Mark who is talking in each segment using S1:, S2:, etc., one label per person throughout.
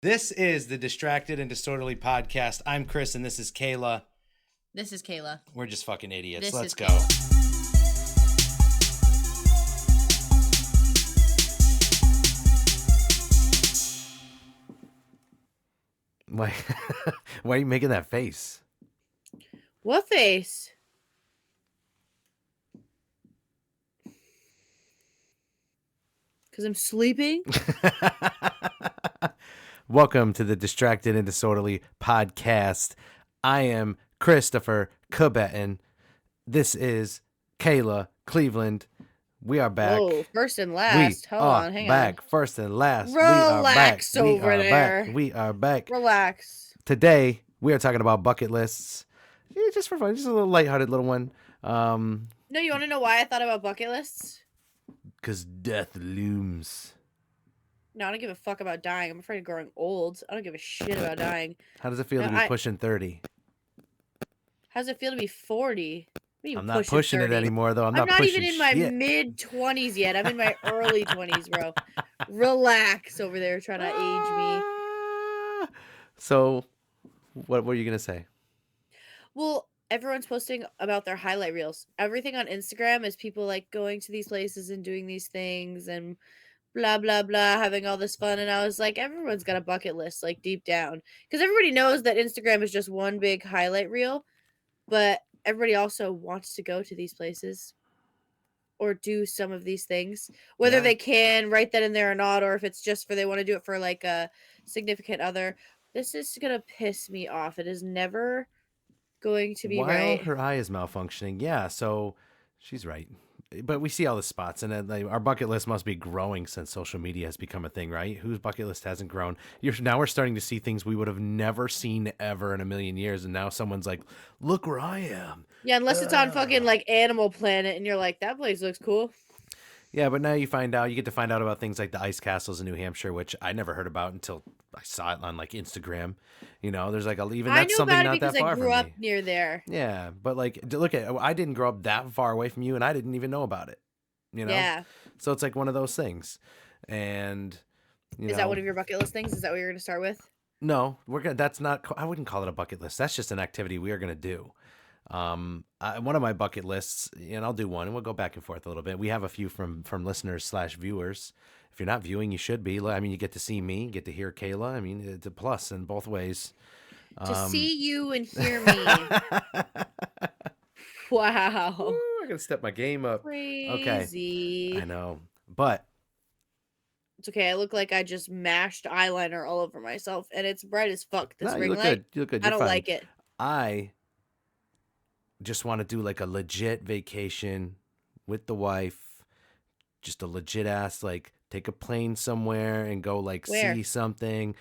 S1: This is the Distracted and Disorderly podcast. I'm Chris, and this is Kayla.
S2: This is Kayla.
S1: We're just fucking idiots.
S2: This
S1: Let's
S2: is
S1: go.
S2: Kayla.
S1: Why are you making that face?
S2: What face? Because I'm sleeping?
S1: Welcome to the Distracted and Disorderly podcast. I am Christofer K. This is Kayla, Cleveland. We are back.
S2: Whoa, first and last. Hold on, hang
S1: back.
S2: on.
S1: First and last.
S2: Relax
S1: we
S2: over
S1: are
S2: there.
S1: Back. We are back.
S2: Relax.
S1: Today, we are talking about bucket lists. Yeah, just for fun. Just a little lighthearted little one.
S2: No, you want to know why I thought about bucket lists?
S1: Because death looms.
S2: No, I don't give a fuck about dying. I'm afraid of growing old. I don't give a shit about dying.
S1: How does it feel to be pushing 30?
S2: How does it feel to be 40?
S1: I'm not pushing
S2: 30?
S1: it anymore, though. I'm not
S2: even in my mid-20s yet. I'm in my early 20s, bro. Relax over there trying to age me.
S1: So, what were you going to say?
S2: Well, everyone's posting about their highlight reels. Everything on Instagram is people like going to these places and doing these things and blah, blah, blah, having all this fun. And I was like, everyone's got a bucket list, like deep down. Because everybody knows that Instagram is just one big highlight reel. But everybody also wants to go to these places or do some of these things. Whether they can write that in there or not, or if it's just for they want to do it for like a significant other. This is going to piss me off. It is never going to be right.
S1: While her eye is malfunctioning, yeah, so she's right. But we see all the spots, and our bucket list must be growing since social media has become a thing, right? Whose bucket list hasn't grown? Now we're starting to see things we would have never seen ever in a million years, and now someone's like, look where I am.
S2: Yeah, unless it's on fucking like Animal Planet, and you're like, that place looks cool.
S1: Yeah, but now you get to find out about things like the ice castles in New Hampshire, which I never heard about until I saw it on like Instagram. You know, there's like even that's something not that far from me. I grew up
S2: near there.
S1: Yeah, but like look at I didn't grow up that far away from you, and I didn't even know about it. You know,
S2: yeah.
S1: So it's like one of those things, and
S2: is that one of your bucket list things? Is that what you're going to start with?
S1: No, that's not. I wouldn't call it a bucket list. That's just an activity we are going to do. One of my bucket lists, and I'll do one, and we'll go back and forth a little bit. We have a few from listeners/viewers. If you're not viewing, you should be. I mean, you get to see me, get to hear Kayla. I mean, it's a plus in both ways.
S2: To see you and hear me. Wow.
S1: Ooh, I gotta step my game up.
S2: Crazy.
S1: Okay. I know, but
S2: it's okay. I look like I just mashed eyeliner all over myself, and it's bright as fuck. This ring light.
S1: Good. You look good. You're
S2: I don't
S1: fine.
S2: like it.
S1: I just want to do like a legit vacation with the wife, just a legit ass, like take a plane somewhere and go like see something.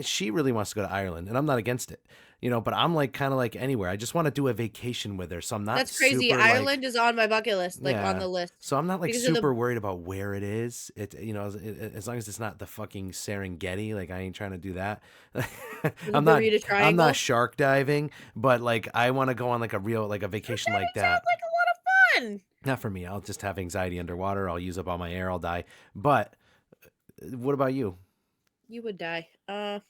S1: She really wants to go to Ireland, and I'm not against it, you know, but I'm like kind of like anywhere. I just want to do a vacation with her. So I'm not.
S2: That's crazy.
S1: Super,
S2: Ireland is on my bucket list, like on the list.
S1: So I'm not like super worried about where it is. It, you know, as long as it's not the fucking Serengeti, like I ain't trying to do that. I'm not shark diving, but like I want to go on like a real like a vacation like that.
S2: Sounds like a lot of fun.
S1: Not for me. I'll just have anxiety underwater. I'll use up all my air. I'll die. But what about you?
S2: You would die. That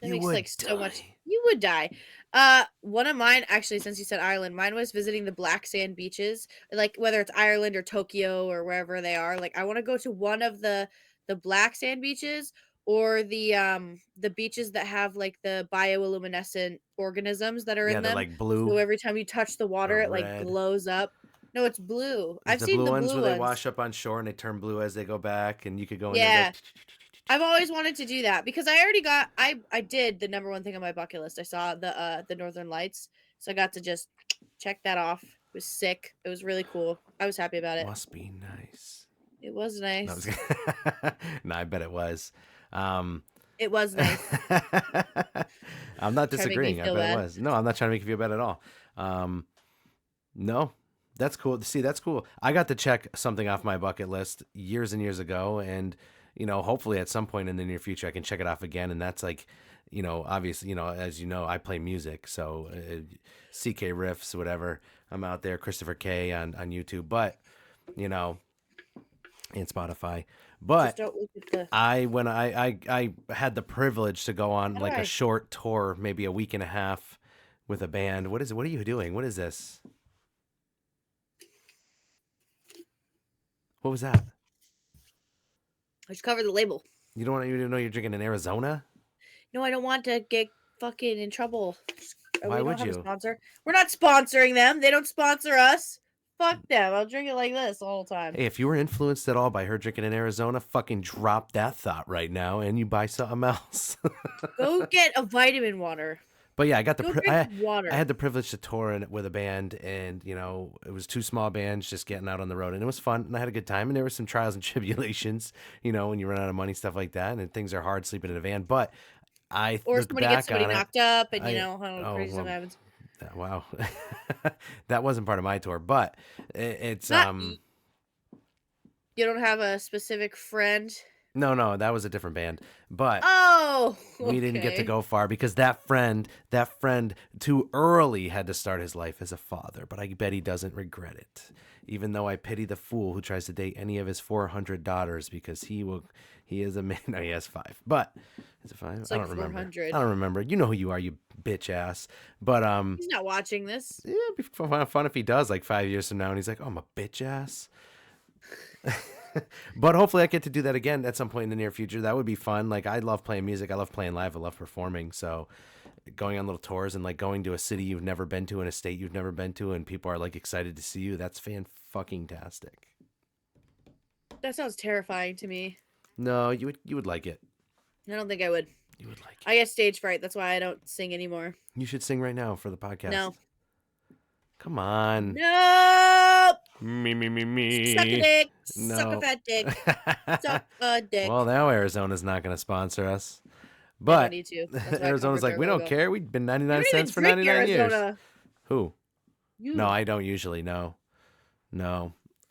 S1: you
S2: makes
S1: would
S2: like so
S1: die.
S2: much. You would die. One of mine, actually, since you said Ireland, mine was visiting the black sand beaches, like whether it's Ireland or Tokyo or wherever they are. Like I want to go to one of the black sand beaches or the beaches that have like the bioluminescent organisms that are in them.
S1: Like blue.
S2: So every time you touch the water, it like glows up. No, it's blue. I've seen the blue ones
S1: where they wash up on shore and they turn blue as they go back, and you could go in
S2: there.
S1: Yeah.
S2: I've always wanted to do that because I already got I did the number one thing on my bucket list. I saw the Northern Lights. So I got to just check that off. It was sick. It was really cool. I was happy about it.
S1: Must be nice.
S2: It was nice.
S1: No, I bet it was.
S2: It was nice.
S1: I'm not disagreeing. I bet it was. No, I'm not trying to make you feel bad at all. No. That's cool. See, that's cool. I got to check something off my bucket list years and years ago, and you know, hopefully at some point in the near future I can check it off again. And that's like, you know, obviously, you know, as you know, I play music, so CKRiffs, whatever. I'm out there, Christofer K on YouTube, but you know, and Spotify. But
S2: Just don't look at the.
S1: I had the privilege to go on
S2: How do
S1: like a
S2: I?
S1: short tour, maybe a week and a half, with a band. What is it? What are you doing? What is this? What was that?
S2: I just cover the label.
S1: You don't want you to know you're drinking in Arizona?
S2: No, I don't want to get fucking in trouble.
S1: Why
S2: We don't
S1: would
S2: have a
S1: you?
S2: sponsor. We're not sponsoring them. They don't sponsor us. Fuck them. I'll drink it like this the whole time.
S1: Hey, if you were influenced at all by her drinking in Arizona, fucking drop that thought right now and you buy something else.
S2: Go get a vitamin water.
S1: But yeah,
S2: Go drink
S1: I
S2: water.
S1: had the privilege to tour with a band, and it was two small bands just getting out on the road, and it was fun, and I had a good time. And there were some trials and tribulations, when you run out of money, stuff like that, and things are hard sleeping in a van. But I
S2: Or
S1: look
S2: somebody gets
S1: back
S2: somebody
S1: on it.
S2: knocked up, and
S1: I
S2: how
S1: oh
S2: crazy
S1: well,
S2: stuff happens.
S1: wow, that wasn't part of my tour, but it's
S2: Not you don't have a specific friend.
S1: no, that was a different band, but
S2: Oh,
S1: we didn't get to
S2: okay.
S1: go far because that friend too early had to start his life as a father, but I bet he doesn't regret it. Even though I pity the fool who tries to date any of his 400 daughters because he is a man. No, he has 5. But is it 5?
S2: It's
S1: I
S2: like
S1: don't remember.
S2: 400.
S1: I don't remember. You know who you are, you bitch ass. But
S2: He's not watching this.
S1: yeah, it'd be fun if he does like 5 years from now and he's like, "Oh, I'm a bitch ass." But hopefully I get to do that again at some point in the near future. That would be fun. Like, I love playing music. I love playing live. I love performing. So going on little tours and like going to a city you've never been to, in a state you've never been to, and people are like excited to see you. That's fan-fucking-tastic.
S2: That sounds terrifying to me.
S1: No, you would like it.
S2: I don't think I would.
S1: You would like it.
S2: I get stage fright. That's why I don't sing anymore.
S1: You should sing right now for the podcast.
S2: No.
S1: Come on.
S2: Nope.
S1: Me.
S2: Suck a dick.
S1: No.
S2: Suck a fat dick. Suck a dick.
S1: Well, now Arizona's not going to sponsor us.
S2: They don't
S1: But
S2: need to. That's why I
S1: Arizona's
S2: covered
S1: like,
S2: their
S1: we don't
S2: logo.
S1: care. We've been
S2: You
S1: 99
S2: don't even
S1: cents for
S2: drink
S1: 99 years.
S2: Arizona.
S1: Who?
S2: You.
S1: No, I don't usually. No.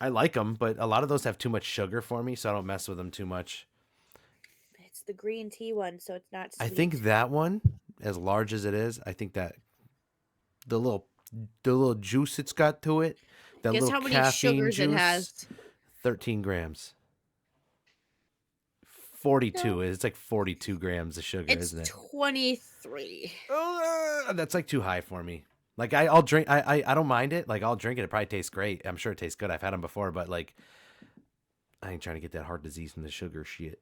S1: I like them, but a lot of those have too much sugar for me, so I don't mess with them too much.
S2: It's the green tea one, so it's not sweet.
S1: I think that one, as large as it is, I think that the little juice it's got to it, that
S2: Guess
S1: little
S2: how many
S1: caffeine
S2: sugars
S1: juice,
S2: it has?
S1: 13 grams. 42. It's like 42 grams of sugar,
S2: It's
S1: isn't it?
S2: 23.
S1: That's like too high for me. Like, I'll drink. I don't mind it. Like, I'll drink it. It probably tastes great. I'm sure it tastes good. I've had them before, but like, I ain't trying to get that heart disease from the sugar shit.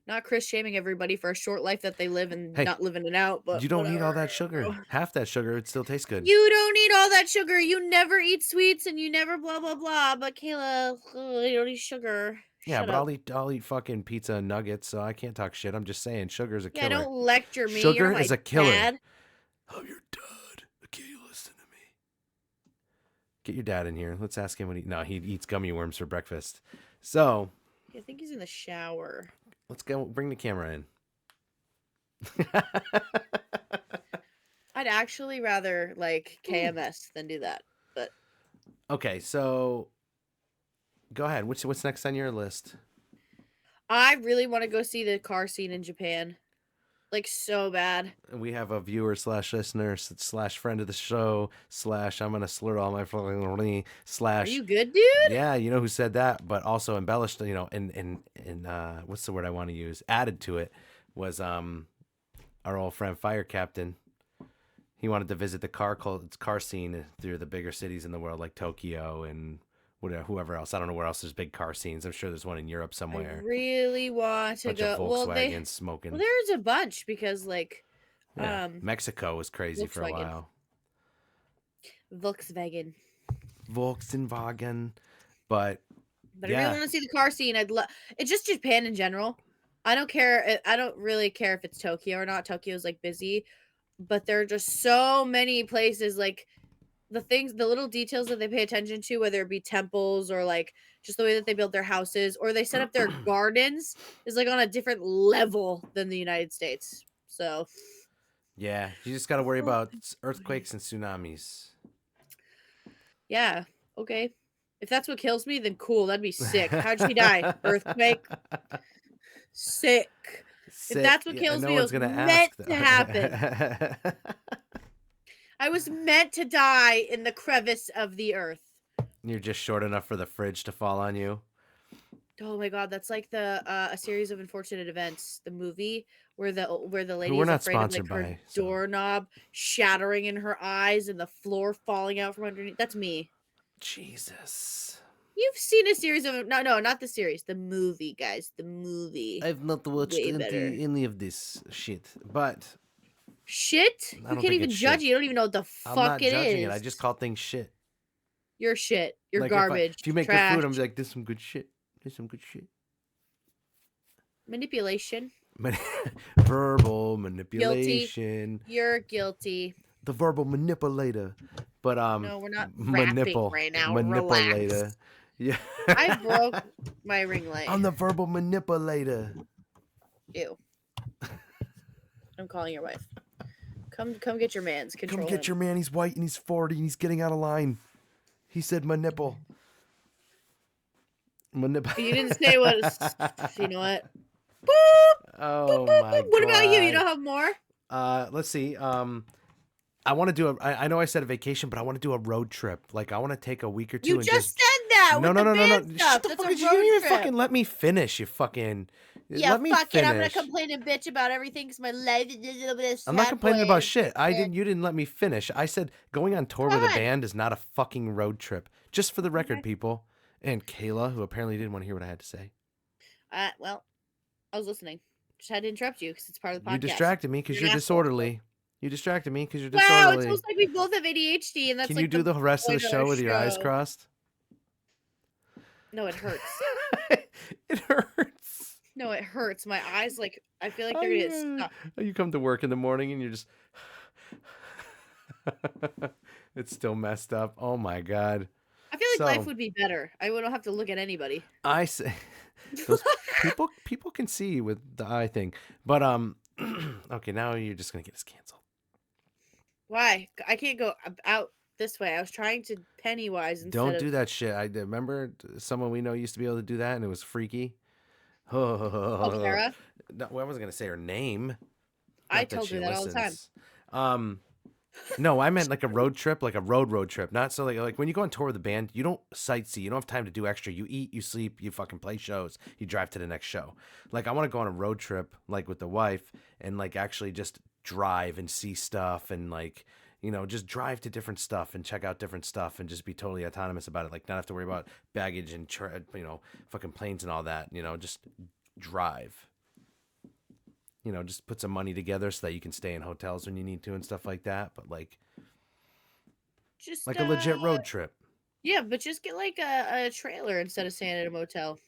S2: Not Chris shaming everybody for a short life that they live and not living it out, but
S1: You don't need all
S2: whatever.
S1: that sugar. Half that sugar, it still tastes good.
S2: You don't need all that sugar. You never eat sweets and you never blah blah blah. But Kayla, you don't eat sugar.
S1: Yeah,
S2: Shut
S1: but
S2: up.
S1: I'll eat fucking pizza and nuggets, so I can't talk shit. I'm just saying, sugar's a
S2: Yeah,
S1: killer.
S2: don't lecture me.
S1: Sugar
S2: You're my
S1: is a killer.
S2: dad.
S1: I'm your dad. Okay, you listen to me. Get your dad in here. Let's ask him what he. No, he eats gummy worms for breakfast. So
S2: I think he's in the shower.
S1: let's go. Bring the camera in.
S2: I'd actually rather like KMS than do that. But
S1: Okay, so go ahead. What's next on your list?
S2: I really want to go see the car scene in Japan. Like so bad.
S1: We have a viewer / listener / friend of the show / I'm gonna slur all my fucking /
S2: Are you good, dude?
S1: Yeah, you know who said that, but also embellished. And what's the word I want to use? Added to it was our old friend Fire Captain. He wanted to visit the car scene through the bigger cities in the world, like Tokyo and whoever else. I don't know where else there's big car scenes. I'm sure there's one in Europe somewhere.
S2: I really want to
S1: Bunch
S2: go.
S1: of Volkswagens smoking.
S2: Well, there's a bunch because like,
S1: yeah, Mexico was crazy for a while.
S2: Volkswagen.
S1: But
S2: I really want to see the car scene. It's just Japan in general. I don't care. I don't really care if it's Tokyo or not. Tokyo's like busy, but there are just so many places like the little details that they pay attention to, whether it be temples or like just the way that they build their houses or they set up their gardens is like on a different level than the United States. So
S1: yeah, you just got to worry about earthquakes and tsunamis.
S2: Yeah. Okay. If that's what kills me, then cool. That'd be sick. How'd she die? Earthquake? Sick. If that's what kills me, it was meant to happen. I was meant to die in the crevice of the earth.
S1: You're just short enough for the fridge to fall on you.
S2: Oh my god, that's like the A Series of Unfortunate Events, the movie where the
S1: Who
S2: lady
S1: we're
S2: is
S1: not
S2: afraid of like
S1: sponsored
S2: her
S1: by, so
S2: doorknob shattering in her eyes and the floor falling out from underneath. That's me.
S1: Jesus.
S2: You've seen A Series of no, not the series, the movie, guys, the movie.
S1: I've not watched
S2: Way better.
S1: any of this shit, but
S2: Shit?
S1: I
S2: You
S1: don't
S2: can't
S1: think
S2: even
S1: it's
S2: judge
S1: shit.
S2: it. You don't even know what the
S1: I'm
S2: fuck
S1: not
S2: it
S1: judging it. I
S2: is.
S1: just call things shit.
S2: You're shit. You're
S1: Like if
S2: garbage.
S1: you make good
S2: Trash.
S1: food, I'm like, this is some good shit. This is some good shit.
S2: Manipulation.
S1: Verbal
S2: Guilty.
S1: manipulation.
S2: You're guilty.
S1: The verbal manipulator. But
S2: No, we're not rapping
S1: manipul
S2: right now. Relax.
S1: manipulator. Yeah.
S2: I broke my ring light.
S1: I'm the verbal manipulator.
S2: Ew. I'm calling your wife. Come get your man's.
S1: Come
S2: Control
S1: get
S2: him.
S1: your man. He's white and he's 40 and he's getting out of line. He said my nipple. My nipple.
S2: You didn't say what. You know what? Boop, boop,
S1: Oh
S2: boop,
S1: my
S2: boop. What about you? You
S1: god.
S2: don't have more?
S1: Let's see. I want to do I know I said a vacation, but I want to do a road trip. Like I want to take a week or two
S2: You
S1: and
S2: just
S1: just
S2: said that
S1: no
S2: with
S1: no
S2: the
S1: no no
S2: band
S1: no.
S2: stuff.
S1: Shut the
S2: That's
S1: fuck!
S2: a
S1: You
S2: road
S1: didn't even
S2: trip.
S1: fucking let me finish. You fucking
S2: Yeah,
S1: let me
S2: fuck it. I'm gonna
S1: finish.
S2: complain and bitch about everything because my life is a little bit of
S1: I'm not
S2: sad
S1: complaining
S2: boy
S1: about shit. I
S2: shit.
S1: didn't. You didn't let me finish. I said going on tour
S2: Go
S1: with a
S2: ahead.
S1: band is not a fucking road trip. Just for the record,
S2: Okay.
S1: people. And Kayla, who apparently didn't want to hear what I had to say.
S2: Well, I was listening. Just had to interrupt you because it's part of the
S1: You
S2: podcast.
S1: distracted me because
S2: You're
S1: you're
S2: an asshole.
S1: disorderly. You distracted me because you're
S2: Wow, it's
S1: disorderly.
S2: almost like we both have ADHD, and that's
S1: Can you
S2: like
S1: do
S2: the
S1: the rest of the
S2: point of our
S1: show with your eyes
S2: show.
S1: crossed?
S2: No, it hurts.
S1: It hurts.
S2: No, it hurts. My eyes, like, I feel like they're gonna get stuck.
S1: You come to work in the morning and you're just. It's still messed up. Oh my god.
S2: I feel like life
S1: So
S2: would be better. I wouldn't have to look at anybody.
S1: I say those people can see with the eye thing, but okay, now you're just gonna get us canceled.
S2: Why? I can't go out this way. I was trying to Pennywise instead
S1: Don't
S2: of
S1: do that shit. I remember someone we know used to be able to do that, and it was freaky. No,
S2: Sarah.
S1: I wasn't gonna say her name.
S2: I
S1: Not that
S2: told
S1: she
S2: her that all the time.
S1: listens. No, I meant like a road trip, like a road trip. Not so like when you go on tour with a band, you don't sightsee. You don't have time to do extra. You eat, you sleep, you fucking play shows. You drive to the next show. Like I want to go on a road trip, like with the wife, and like actually just drive and see stuff, and like just drive to different stuff and check out different stuff, and just be totally autonomous about it. Like not have to worry about baggage and fucking planes and all that. Just drive. Just put some money together so that you can stay in hotels when you need to and stuff like that. But
S2: Just
S1: like a legit road trip.
S2: yeah, but just get like a trailer instead of staying at a motel.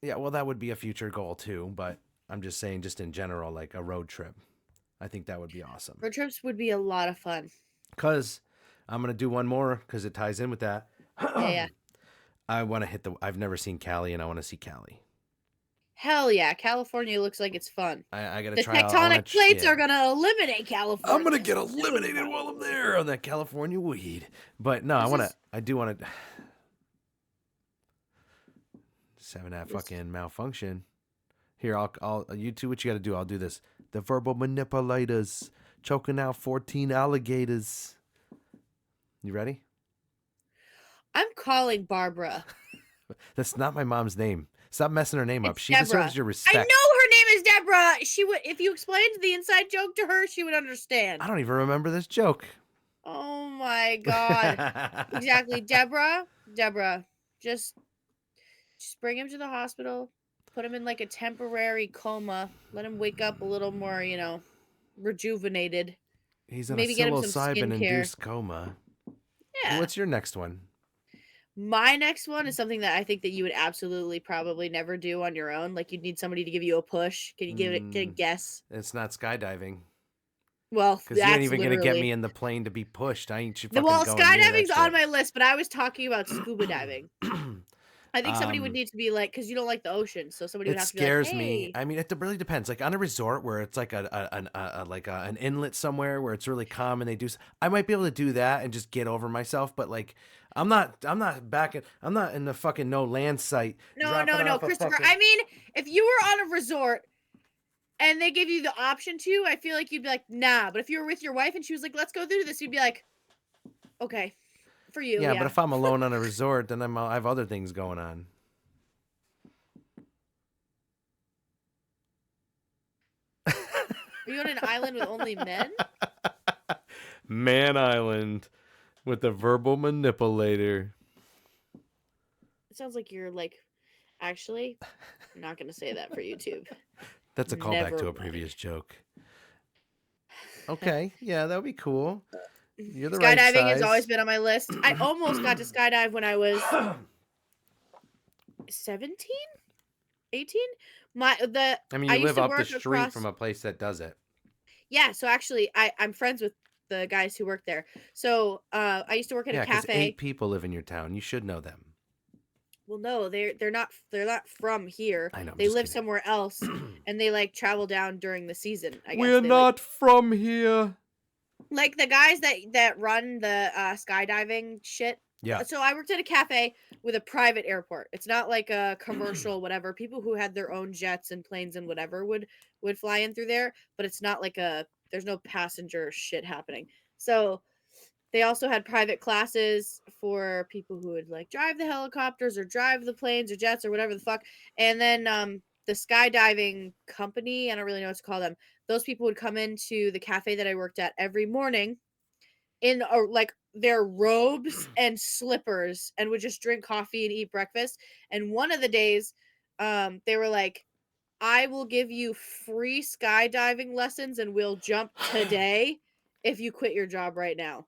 S1: Yeah, well, that would be a future goal too. But I'm just saying, just in general, like a road trip. I think that would be awesome.
S2: Road trips would be a lot of fun.
S1: Because I'm going to do one more because it ties in with that.
S2: Yeah.
S1: I want to hit I've never seen Cali and I want to see Cali.
S2: Hell yeah, California looks like it's fun.
S1: I got to
S2: The
S1: try
S2: tectonic plates are gonna eliminate California.
S1: I'm gonna get eliminated while I'm there on that California weed. But no, I do want to. Just having that fucking malfunction. Here, I'll you two. What you got to do? I'll do this. The verbal manipulators choking out 14 alligators. You ready?
S2: I'm calling Barbara.
S1: That's not my mom's name. Stop messing her name up. She
S2: Deborah.
S1: deserves your respect.
S2: I know her name is Deborah. She would, if you explained the inside joke to her, she would understand.
S1: I don't even remember this joke.
S2: Oh my god. Exactly, Deborah. Just bring him to the hospital. Put him in like a temporary coma. Let him wake up a little more, rejuvenated.
S1: He's in
S2: Maybe
S1: a
S2: get him some skincare.
S1: psilocybin-induced coma.
S2: Yeah.
S1: What's your next one?
S2: My next one is something that I think that you would absolutely probably never do on your own. Like you'd need somebody to give you a push. Can you get a guess?
S1: It's not skydiving.
S2: Well,
S1: because you ain't even gonna get me in the plane to be pushed. I ain't fucking going
S2: skydiving's on my list, but I was talking about scuba diving. I think somebody would need to be like, because you don't like the ocean, so somebody would have to be like, hey.
S1: It scares me. I mean, it really depends. Like on a resort where it's like an inlet somewhere where it's really calm and they do. I might be able to do that and just get over myself. But like, I'm not in the fucking no land site.
S2: No, Christofer. I mean, if you were on a resort and they gave you the option to, I feel like you'd be like, nah. But if you were with your wife and she was like, let's go through this, you'd be like, okay. For you,
S1: yeah, but if I'm alone on a resort, then I have other things going on.
S2: Are you on an island with only men?
S1: Man Island with the verbal manipulator.
S2: It sounds like you're like, actually, I'm not gonna say that for YouTube.
S1: That's a callback
S2: Never
S1: to a
S2: mind.
S1: previous joke. Okay, yeah, that would be cool. You're the right
S2: Skydiving has always
S1: size.
S2: been on my list. I almost got to skydive when I was 17, 18.
S1: I mean,
S2: I
S1: you
S2: used
S1: live
S2: to
S1: up the
S2: work
S1: street
S2: across.
S1: from a place that does it.
S2: Yeah, so actually, I'm friends with the guys who work there. So I used to work at a
S1: Yeah, because 8
S2: cafe.
S1: people live in your town. You should know them.
S2: Well, no, they're not from here.
S1: I know, I'm
S2: They
S1: just
S2: live
S1: kidding.
S2: somewhere else, and they like travel down during the season. I guess
S1: We're
S2: they like
S1: not from here.
S2: the guys that run the skydiving shit.
S1: Yeah.
S2: So I worked at a cafe with a private airport. It's not like a commercial whatever. People who had their own jets and planes and whatever would fly in through there, but it's not like there's no passenger shit happening. So they also had private classes for people who would like drive the helicopters or drive the planes or jets or whatever the fuck. And then the skydiving company, I don't really know what to call them. Those people would come into the cafe that I worked at every morning in like their robes and slippers and would just drink coffee and eat breakfast. And one of the days, they were like, I will give you free skydiving lessons and we'll jump today if you quit your job right now.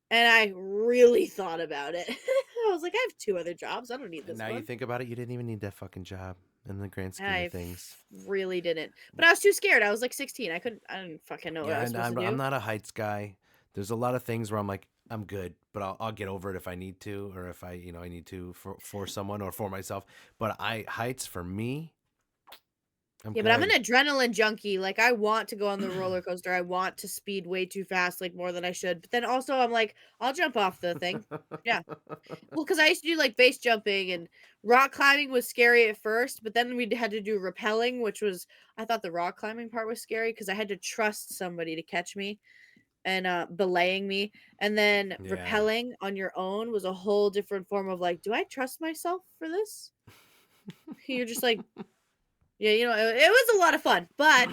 S2: And I really thought about it. I was like, I have 2 other jobs. I don't need
S1: And
S2: this
S1: now you
S2: one.
S1: think about it, you didn't even need that fucking job in the grand scheme of things.
S2: Really didn't. But I was too scared. I was like 16. I didn't fucking know what I
S1: Yeah,
S2: was
S1: and
S2: supposed to
S1: I'm
S2: do.
S1: not a heights guy. There's a lot of things where I'm like, I'm good, but I'll get over it if I need to, or if I need to for someone or for myself. But heights for me, I'm
S2: Yeah, but I'm an
S1: good.
S2: adrenaline junkie. Like I want to go on the roller coaster. I want to speed way too fast, like more than I should. But then also I'm like, I'll jump off the thing. Yeah. Well, because I used to do like base jumping and rock climbing was scary at first, but then we had to do rappelling, which was I thought the rock climbing part was scary because I had to trust somebody to catch me and belaying me. And then
S1: Yeah.
S2: rappelling on your own was a whole different form of like, do I trust myself for this? You're just like, yeah, it was a lot of fun, but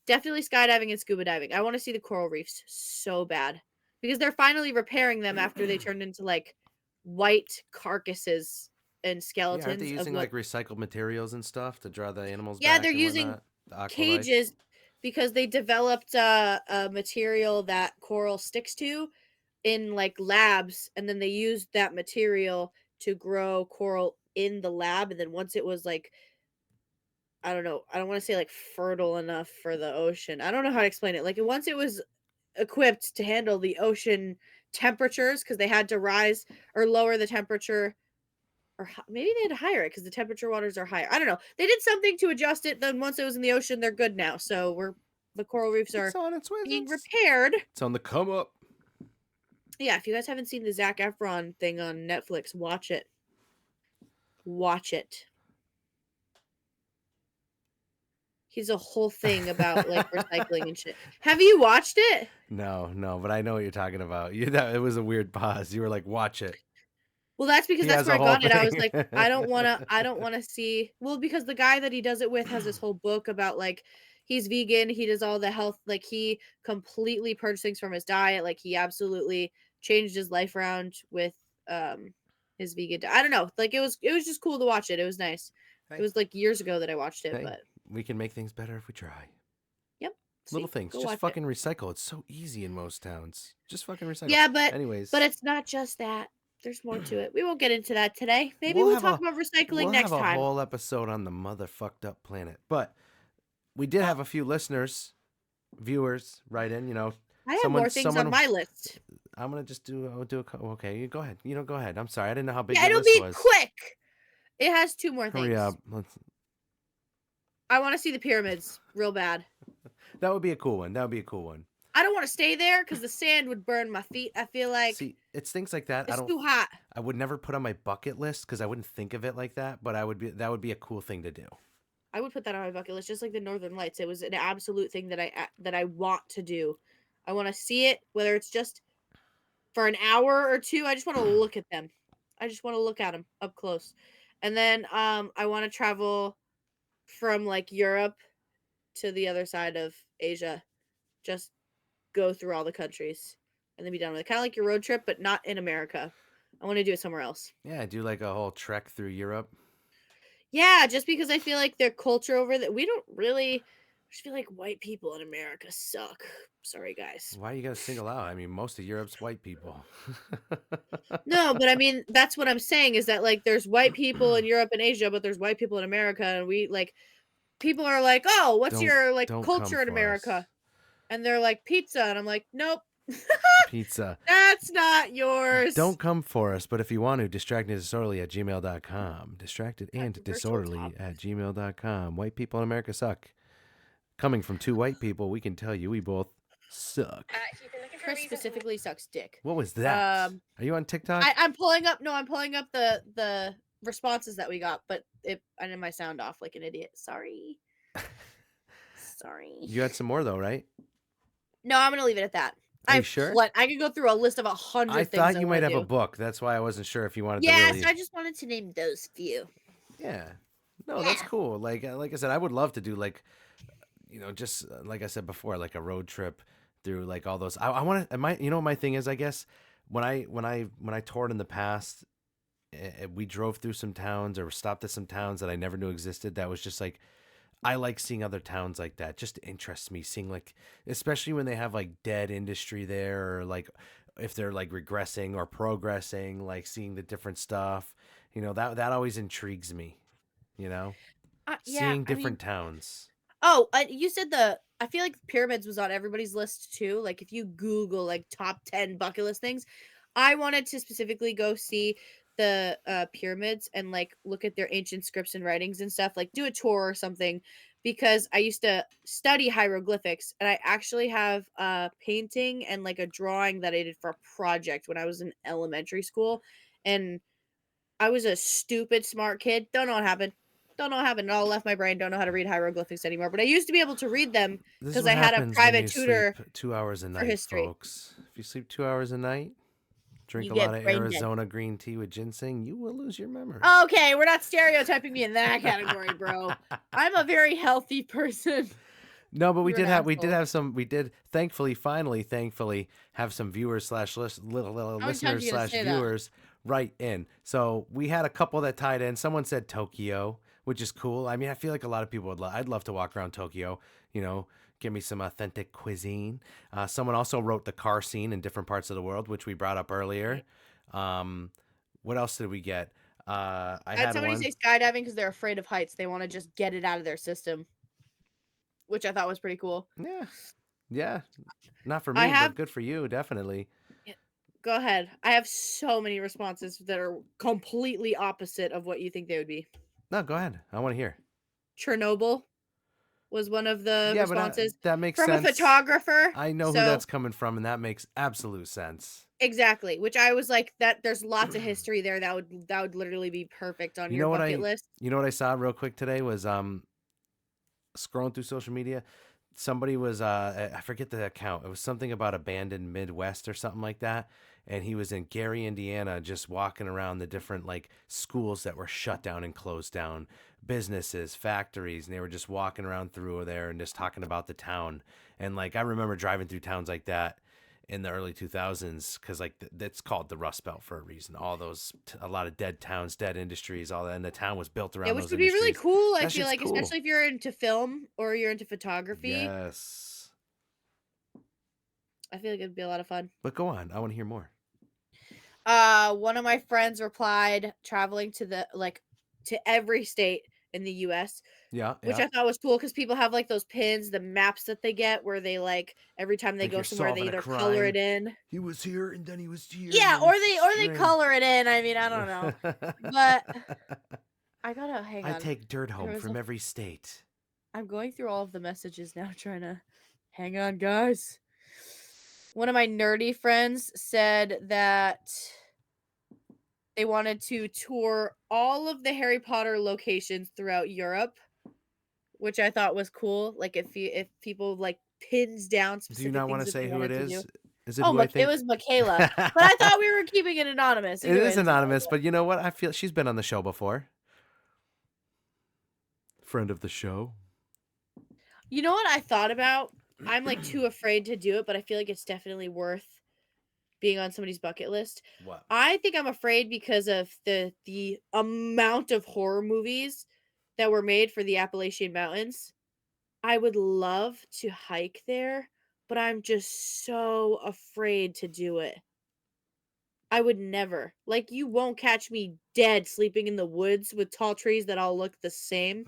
S2: definitely skydiving and scuba diving. I want to see the coral reefs so bad because they're finally repairing them after they turned into like white carcasses and
S1: Yeah, aren't they
S2: skeletons of
S1: using
S2: what.
S1: like recycled materials and stuff to draw the animals
S2: Yeah, they're
S1: back and
S2: using
S1: whatnot? The aqua life.
S2: cages because they developed a material that coral sticks to in like labs, and then they used that material to grow coral in the lab. And then once it was like, I don't know, I don't want to say like fertile enough for the ocean. I don't know how to explain it. Like once it was equipped to handle the ocean temperatures because they had to rise or lower the temperature, or maybe they had to higher it because the temperature waters are higher. I don't know. They did something to adjust it. Then once it was in the ocean, they're good now. So the coral reefs
S1: It's
S2: are
S1: on its way.
S2: being repaired.
S1: It's on the come up.
S2: Yeah, if you guys haven't seen the Zac Efron thing on Netflix, watch it. Watch it. He's a whole thing about like recycling and shit. Have you watched it?
S1: No, but I know what you're talking about. It was a weird pause. You were like, watch it.
S2: Well, that's because
S1: He
S2: that's
S1: has
S2: where
S1: a
S2: I
S1: whole
S2: got it. I was
S1: thing.
S2: like, I don't wanna see, well, because the guy that he does it with has this whole book about like he's vegan, he does all the health, like he completely purged things from his diet, like he absolutely changed his life around with um his vegan I don't know. Like it was just cool to watch it. It was nice. It
S1: Hey,
S2: was like years ago that I watched it,
S1: hey,
S2: but
S1: we can make things better if we try.
S2: yep.
S1: Little
S2: See?
S1: things.
S2: Go
S1: Just
S2: watch it.
S1: fucking recycle. It's so easy in most towns. Just fucking recycle.
S2: Yeah, but
S1: Anyways,
S2: it's not just that. There's more to it. We won't get into that today. Maybe
S1: we'll
S2: we'll
S1: have
S2: talk
S1: a
S2: about recycling
S1: we'll have
S2: next
S1: a
S2: time.
S1: whole episode on the motherfucked up planet. But we did have a few listeners, viewers, write in.
S2: I have
S1: Someone,
S2: more things on
S1: someone.
S2: my list.
S1: I'm gonna just do a. Okay, you go ahead. Go ahead. I'm sorry. I didn't know how big
S2: Yeah,
S1: your
S2: it'll
S1: list
S2: be
S1: was.
S2: quick. It has 2 more
S1: Hurry
S2: things.
S1: up.
S2: I wanna see the pyramids real bad.
S1: That would be a cool one. That would be a cool one.
S2: I don't wanna stay there because the sand would burn my feet. I feel like
S1: See, it's things like that.
S2: it's too hot.
S1: I would never put on my bucket list because I wouldn't think of it like that. But that would be a cool thing to do.
S2: I would put that on my bucket list, just like the Northern Lights. It was an absolute thing that I want to do. I wanna see it, whether it's just for an hour or 2. I just wanna look at them. I just wanna look at them up close. And then, I wanna travel from, like, Europe to the other side of Asia. Just go through all the countries and then be done with it. Kind of like your road trip, but not in America. I want to do it somewhere else.
S1: Yeah, do like a whole trek through Europe.
S2: Yeah, just because I feel like their culture over there, we don't really. I just feel like white people in America suck. Sorry, guys.
S1: Why you gotta single out? I mean, most of Europe's white people.
S2: No, but I mean, that's what I'm saying is that like there's white people in Europe and Asia, but there's white people in America, and we like people are like, "Oh, what's
S1: don't
S2: your like
S1: don't come
S2: culture in
S1: for us.
S2: America?" And they're like, "Pizza." And I'm like, "Nope.
S1: Pizza.
S2: That's not yours."
S1: Don't come for us, but if you want to, distractedanddisorderly at gmail.com. Distracted
S2: God,
S1: and
S2: virtual
S1: disorderly
S2: top.
S1: at gmail.com. White people in America suck. Coming from two white people, we can tell you we both suck.
S2: Chris specifically sucks dick.
S1: What was that? Are you on TikTok?
S2: I'm pulling up. No, I'm pulling up the responses that we got, but I did my sound off like an idiot. Sorry. Sorry.
S1: You had some more though, right?
S2: No, I'm gonna leave it at that.
S1: Are you sure?
S2: I could go through a list of 100
S1: I
S2: things
S1: thought
S2: I
S1: you
S2: want
S1: might
S2: to
S1: have a
S2: do.
S1: book. That's why I wasn't sure if you wanted to
S2: Yes,
S1: really.
S2: I just wanted to name those few.
S1: Yeah. No, that's
S2: Yeah.
S1: cool. Like I said, I would love to do like, just like I said before, like a road trip through like all those. I want to. My what my thing is, I guess when I toured in the past, we drove through some towns or stopped at some towns that I never knew existed. That was just like I like seeing other towns like that. Just interests me seeing like, especially when they have like dead industry there, or like if they're like regressing or progressing, like seeing the different stuff. That always intrigues me. You know,
S2: Yeah,
S1: seeing
S2: I mean,
S1: different towns.
S2: oh, you said I feel like pyramids was on everybody's list too. Like if you Google like top 10 bucket list things, I wanted to specifically go see the pyramids and like look at their ancient scripts and writings and stuff, like do a tour or something because I used to study hieroglyphics and I actually have a painting and like a drawing that I did for a project when I was in elementary school. And I was a stupid smart kid. Don't know what happened. Don't know what happened. It all left my brain. Don't know how to read hieroglyphics anymore. But I used to be able to read them
S1: This is
S2: because
S1: what
S2: I had a
S1: happens when
S2: private
S1: you sleep
S2: tutor
S1: 2 hours a
S2: for
S1: night,
S2: history.
S1: folks. If you sleep 2 hours a night, drink
S2: You
S1: a lot
S2: get
S1: of
S2: brain dead.
S1: Arizona green tea with ginseng, you will lose your memory.
S2: Okay, we're not stereotyping me in that category, bro. I'm a very healthy person.
S1: No, but we
S2: You're an
S1: did
S2: asshole.
S1: have some. We did thankfully, have some viewers slash little
S2: How many times are
S1: listeners
S2: you gonna
S1: slash
S2: say that?
S1: viewers write in. So we had a couple that tied in. Someone said Tokyo, which is cool. I mean, I feel like a lot of people would. I'd love to walk around Tokyo. Give me some authentic cuisine. Someone also wrote the car scene in different parts of the world, which we brought up earlier. What else did we get? I
S2: I had
S1: had
S2: somebody
S1: one.
S2: say skydiving because they're afraid of heights. They want to just get it out of their system, which I thought was pretty cool.
S1: Yeah, yeah. Not for
S2: I
S1: me,
S2: have
S1: but good for you, definitely.
S2: Go ahead. I have so many responses that are completely opposite of what you think they would be.
S1: No, go ahead. I want to hear.
S2: Chernobyl was one of the
S1: Yeah, but
S2: responses
S1: that makes
S2: from a
S1: sense.
S2: photographer.
S1: I know who
S2: So
S1: that's coming from, and that makes absolute sense.
S2: exactly, which I was like, that there's lots of history there that would literally be perfect on
S1: You
S2: your
S1: know what
S2: bucket
S1: I
S2: list.
S1: you know what I saw real quick today was scrolling through social media. Somebody was I forget the account. It was something about abandoned Midwest or something like that. And he was in Gary, Indiana, just walking around the different like schools that were shut down and closed down, businesses, factories, and they were just walking around through there and just talking about the town. And like I remember driving through towns like that in the early 2000s because like that's called the Rust Belt for a reason. All those a lot of dead towns, dead industries, all that, and the town was built
S2: Yeah,
S1: around
S2: which
S1: those
S2: would be really
S1: industries.
S2: cool. I
S1: That
S2: feel
S1: shit's
S2: like,
S1: cool.
S2: especially if you're into film or you're into photography,
S1: Yes.
S2: I feel like it'd be a lot of fun.
S1: But go on. I want to hear more.
S2: One of my friends replied traveling to every state in the US,
S1: Yeah,
S2: which
S1: yeah.
S2: I thought was cool because people have like those pins, the maps that they get where they like every time they
S1: Like
S2: go
S1: you're
S2: somewhere they
S1: solving a
S2: either color
S1: crime.
S2: it in.
S1: He was here and then he was here and
S2: Yeah,
S1: then
S2: or
S1: it's
S2: they
S1: strange.
S2: color it in. I mean, I don't know. But I gotta hang
S1: I
S2: on.
S1: take dirt
S2: There
S1: home
S2: was
S1: from
S2: a
S1: every state.
S2: I'm going through all of the messages now trying to hang on, guys. One of my nerdy friends said that they wanted to tour all of the Harry Potter locations throughout Europe, which I thought was cool. Like if people like pins down
S1: Do you
S2: specific
S1: not want
S2: things
S1: to
S2: that they
S1: say who it
S2: wanted to do.
S1: is? Is it
S2: Oh,
S1: who I
S2: It
S1: think?
S2: was Michaela, but I thought we were keeping it anonymous.
S1: It is
S2: Anyways,
S1: anonymous, but you know what? I feel she's been on the show before. Friend of the show.
S2: You know what I thought about? I'm like too afraid to do it, but I feel like it's definitely worth being on somebody's bucket list.
S1: What?
S2: I think I'm afraid because of the amount of horror movies that were made for the Appalachian Mountains. I would love to hike there, but I'm just so afraid to do it. I would never. Like, you won't catch me dead sleeping in the woods with tall trees that all look the same.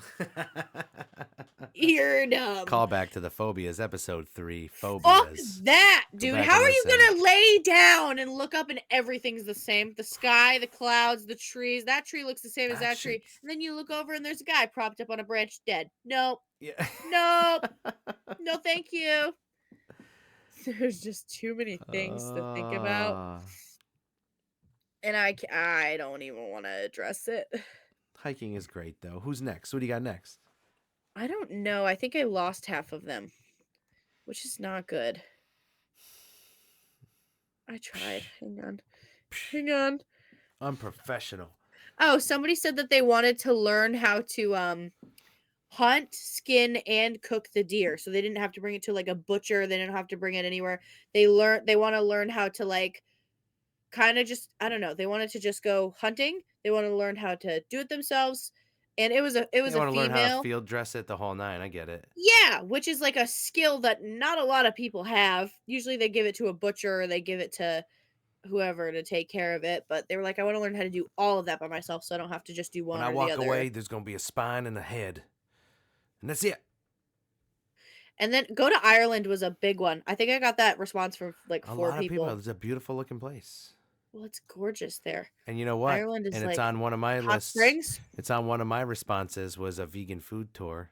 S2: You're dumb.
S1: Call back to the phobias, episode 3,
S2: Fuck
S1: phobias.
S2: that,
S1: Go
S2: dude.
S1: back
S2: How
S1: and
S2: are you
S1: listen.
S2: gonna lay down and look up and everything's the same? The sky, the clouds, the trees. That tree looks the same as that tree. And then you look over and there's a guy propped up on a branch dead. Nope.
S1: Yeah.
S2: Nope. No, thank you. There's just too many things to think about. And I don't even want to address it.
S1: Hiking is great, though. Who's next? What do you got next?
S2: I don't know. I think I lost half of them, which is not good. I tried. Hang on. Hang on.
S1: Unprofessional.
S2: Oh, somebody said that they wanted to learn how to hunt, skin, and cook the deer. So they didn't have to bring it to like a butcher. They didn't have to bring it anywhere. They want to learn how to like kind of just, I don't know. They wanted to just go hunting. They want to learn how to do it themselves. And it was
S1: They
S2: a
S1: want to learn how to
S2: female.
S1: field dress it the whole nine. I get it.
S2: Yeah, which is like a skill that not a lot of people have. Usually they give it to a butcher or they give it to whoever to take care of it, but they were like, I want to learn how to do all of that by myself so I don't have to just do
S1: When
S2: one
S1: I
S2: or the
S1: walk
S2: other.
S1: away, there's going to be a spine and a head. And that's it.
S2: And then go to Ireland was a big one. I think I got that response from like
S1: A
S2: 4
S1: lot of people.
S2: people.
S1: It's a beautiful looking place.
S2: Well, it's gorgeous there.
S1: And you know what?
S2: Ireland is
S1: And it's
S2: like
S1: on one of my
S2: hot
S1: lists.
S2: springs.
S1: It's on one of my responses was a vegan food tour,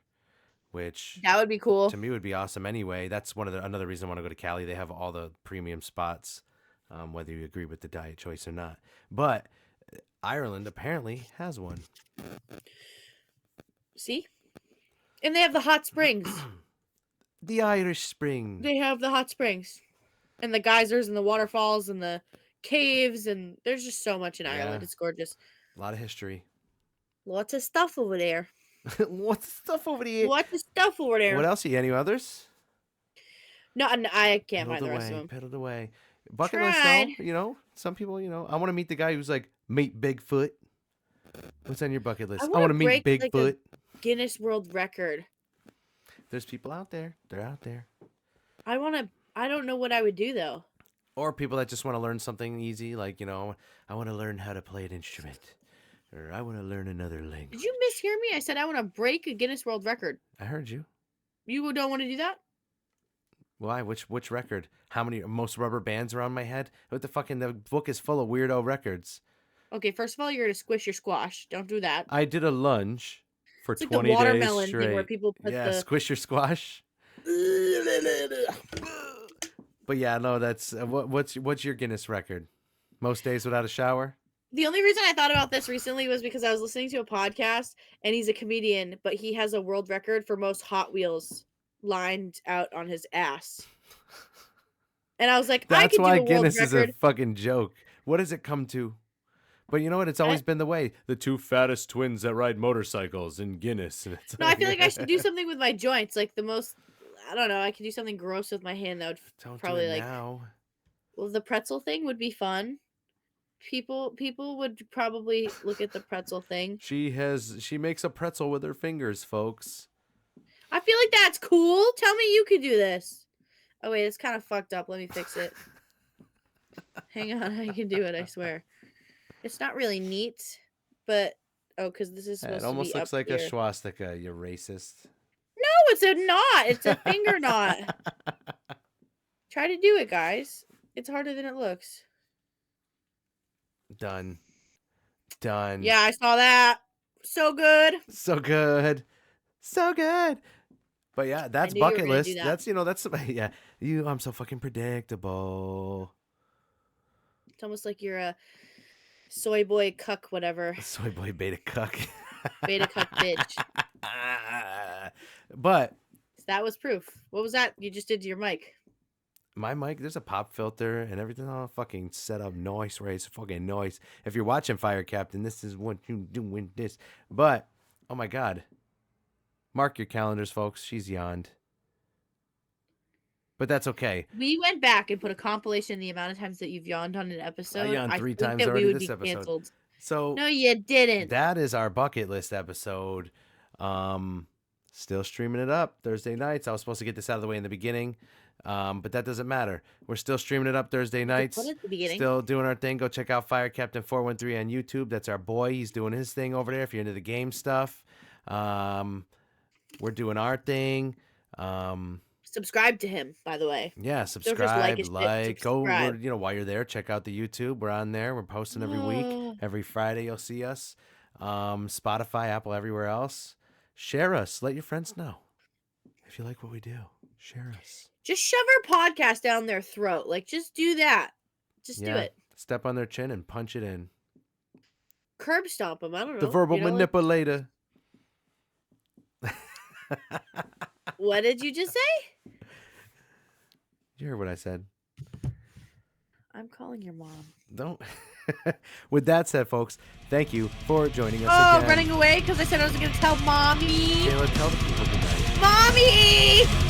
S1: which
S2: That would be cool.
S1: to me would be awesome anyway. That's another reason I want to go to Cali. They have all the premium spots, whether you agree with the diet choice or not. But Ireland apparently has one.
S2: See? And they have the hot springs.
S1: The Irish Spring.
S2: They have the hot springs. And the geysers and the waterfalls and the caves and there's just so much in Ireland. It's gorgeous.
S1: A lot of history.
S2: Lots of stuff over there.
S1: Lots of stuff over there.
S2: Lots of stuff over there.
S1: What else? Any others?
S2: No, I can't find the rest of them.
S1: Pedaled away. Bucket list, though. You know, some people, I want to meet the guy who's like, meet Bigfoot. What's on your bucket list? I want to meet Bigfoot. Like
S2: a Guinness World Record.
S1: There's people out there. They're out there.
S2: I don't know what I would do, though.
S1: Or people that just want to learn something easy, like, I want to learn how to play an instrument. Or I want to learn another language.
S2: Did you mishear me? I said I want to break a Guinness World Record.
S1: I heard you.
S2: You don't want to do that?
S1: Why? Which record? How many most rubber bands are on my head? What the fucking the book is full of weirdo records.
S2: Okay, first of all, you're gonna squish your squash. Don't do that.
S1: I did a lunge for
S2: it's
S1: 20
S2: like the
S1: days
S2: watermelon
S1: straight.
S2: Thing where people put
S1: squish your squash. But yeah, no, that's what's your Guinness record? Most days without a shower?
S2: The only reason I thought about this recently was because I was listening to a podcast and he's a comedian, but he has a world record for most Hot Wheels lined out on his ass. And I was like,
S1: that's
S2: I could
S1: why
S2: do a
S1: Guinness
S2: world record.
S1: is a fucking joke. What does it come to? But you know what? It's always been the way. The two fattest twins that ride motorcycles in Guinness. And
S2: no, I feel like I should do something with my joints. Like the most, I don't know. I could do something gross with my hand that would probably
S1: do it now.
S2: Well, the pretzel thing would be fun. People would probably look at the pretzel thing.
S1: She makes a pretzel with her fingers, folks.
S2: I feel like that's cool. Tell me you could do this. Oh wait, it's kind of fucked up. Let me fix it. Hang on, I can do it, I swear. It's not really neat, but because this is supposed to be
S1: It almost looks like
S2: here.
S1: a swastika, you racist.
S2: No, it's a knot. It's a finger knot. Try to do it, guys. It's harder than it looks.
S1: Done.
S2: Yeah, I saw that. So good.
S1: So good. But yeah, that's bucket list. That's yeah. I'm so fucking predictable.
S2: It's almost like you're a soy boy cuck, whatever.
S1: Soy boy beta cuck.
S2: Beta cuck bitch.
S1: But
S2: that was proof. What was that you just did to your mic?
S1: My mic, there's a pop filter and everything all fucking set up noise, right? It's fucking noise. If you're watching Fire Captain, this is what you do with this. But, oh my God. Mark your calendars, folks. She's yawned. but that's okay.
S2: We went back and put a compilation of the amount of times that you've yawned on an episode.
S1: I yawned 3
S2: think
S1: times
S2: that we
S1: already
S2: would
S1: this
S2: be
S1: episode.
S2: canceled.
S1: So
S2: no, you didn't.
S1: that is our bucket list episode. Still streaming it up Thursday nights. I was supposed to get this out of the way in the beginning, but that doesn't matter. We're still streaming it up Thursday nights.
S2: What at the beginning?
S1: Still doing our thing. Go check out Fire Captain 413 on YouTube. That's our boy. He's doing his thing over there. If you're into the game stuff, we're doing our thing.
S2: Subscribe to him, by the way.
S1: Yeah, subscribe, like, go.
S2: Subscribe.
S1: While you're there, check out the YouTube. We're on there. We're posting every week. Every Friday, you'll see us. Spotify, Apple, everywhere else. Share us. Let your friends know if you like what we do. Share us.
S2: Just shove our podcast down their throat. Like, just do that. Just do it.
S1: Step on their chin and punch it in.
S2: Curb stomp them. I don't know.
S1: The verbal manipulator.
S2: What did you just say?
S1: You heard what I said.
S2: I'm calling your mom.
S1: Don't. With that said, folks, thank you for joining us again.
S2: Running away because I said I was going to tell Mommy.
S1: Kayla, tell the people good night.
S2: Mommy!